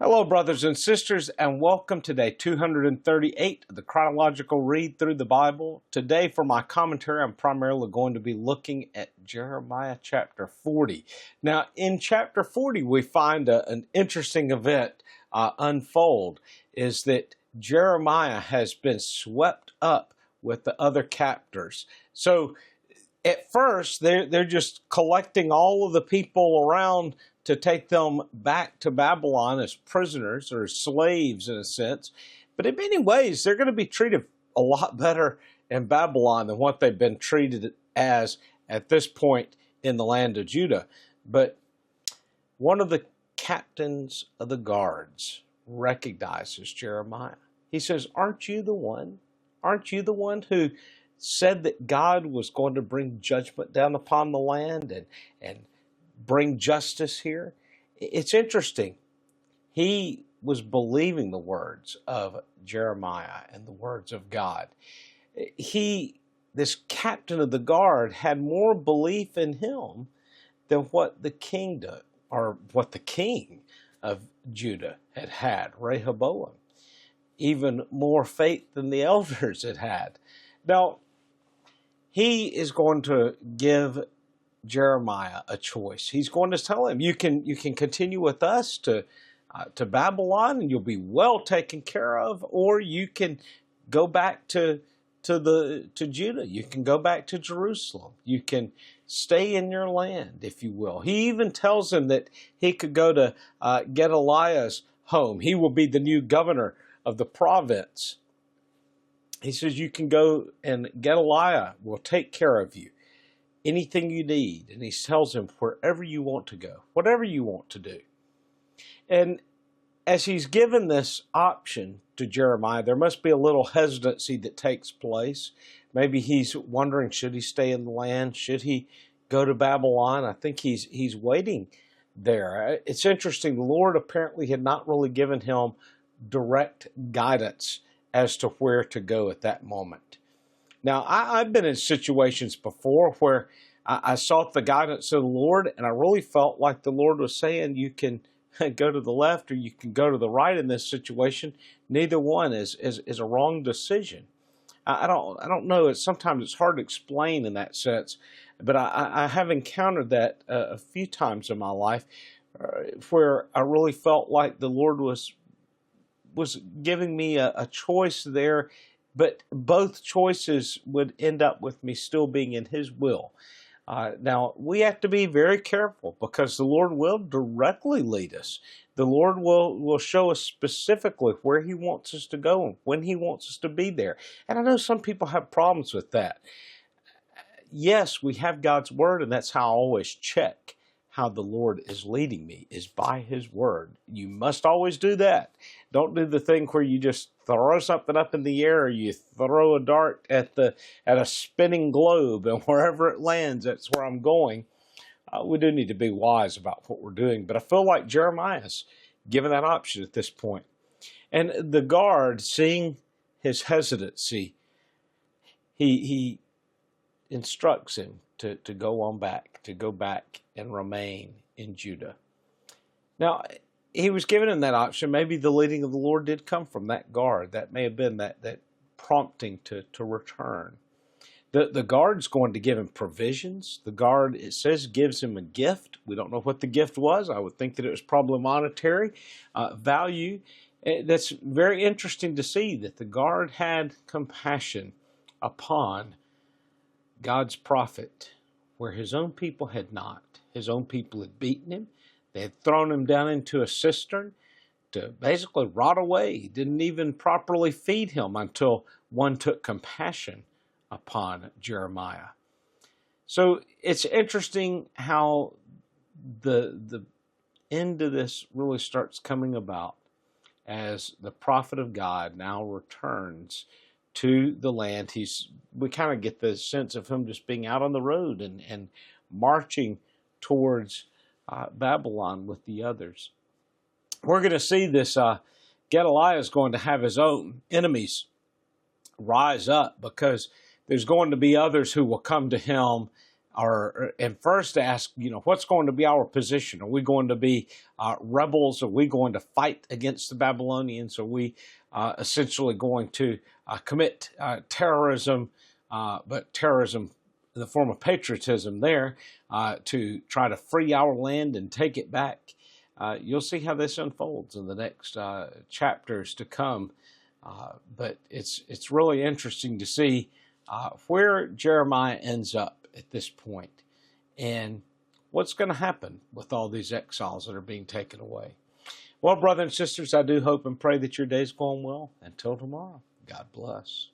Hello, brothers and sisters, and welcome to day 238 of the Chronological Read Through the Bible. Today, for my commentary, I'm primarily going to be looking at Jeremiah chapter 40. Now, in chapter 40, we find an interesting event unfold, is that Jeremiah has been swept up with the other captors. So, at first, they're just collecting all of the people around to take them back to Babylon as prisoners or slaves in a sense. But in many ways, they're going to be treated a lot better in Babylon than what they've been treated as at this point in the land of Judah. But one of the captains of the guards recognizes Jeremiah. He says, "Aren't you the one? Aren't you the one who said that God was going to bring judgment down upon the land and bring justice here?" It's interesting. He was believing the words of Jeremiah and the words of God. This captain of the guard, had more belief in him than what the king of Judah had, Rehoboam. Even more faith than the elders had. Now, he is going to give Jeremiah a choice. He's going to tell him, you can continue with us to Babylon and you'll be well taken care of, or you can go back to Judah. You can go back to Jerusalem. You can stay in your land, if you will. He even tells him that he could go to Gedaliah's home. He will be the new governor of the province. He says, you can go and Gedaliah will take care of you. Anything you need. And he tells him, wherever you want to go, whatever you want to do. And as he's given this option to Jeremiah, there must be a little hesitancy that takes place. Maybe he's wondering, should he stay in the land? Should he go to Babylon? I think he's waiting there. It's interesting. The Lord apparently had not really given him direct guidance as to where to go at that moment. Now, I've been in situations before where I sought the guidance of the Lord, and I really felt like the Lord was saying, you can go to the left or you can go to the right in this situation. Neither one is a wrong decision. I don't know. Sometimes it's hard to explain in that sense, but I have encountered that a few times in my life where I really felt like the Lord was giving me a choice there, but both choices would end up with me still being in His will. Now, we have to be very careful because the Lord will directly lead us. The Lord will show us specifically where He wants us to go and when He wants us to be there. And I know some people have problems with that. Yes, we have God's Word, and that's how I always check how the Lord is leading me, is by His Word. You must always do that. Don't do the thing where you just throw something up in the air, or you throw a dart at a spinning globe, and wherever it lands, that's where I'm going. We do need to be wise about what we're doing, but I feel like Jeremiah's given that option at this point. And the guard, seeing his hesitancy, he instructs him to go on back, to go back and remain in Judah. Now, he was given him that option. Maybe the leading of the Lord did come from that guard. That may have been that prompting to return. The guard's going to give him provisions. The guard, it says, gives him a gift. We don't know what the gift was. I would think that it was probably monetary value. That's very interesting to see that the guard had compassion upon God's prophet, where his own people had not. His own people had beaten him. They had thrown him down into a cistern to basically rot away. He didn't even properly feed him until one took compassion upon Jeremiah. So it's interesting how the end of this really starts coming about as the prophet of God now returns to the land. We kind of get the sense of him just being out on the road and marching towards Babylon with the others. We're going to see this Gedaliah is going to have his own enemies rise up because there's going to be others who will come to him and first ask, what's going to be our position? Are we going to be rebels? Are we going to fight against the Babylonians? Are we essentially going to commit terrorism, but terrorism in the form of patriotism there, to try to free our land and take it back? You'll see how this unfolds in the next chapters to come. But it's really interesting to see where Jeremiah ends up at this point, and what's going to happen with all these exiles that are being taken away. Well, brothers and sisters, I do hope and pray that your day's going well. Until tomorrow, God bless.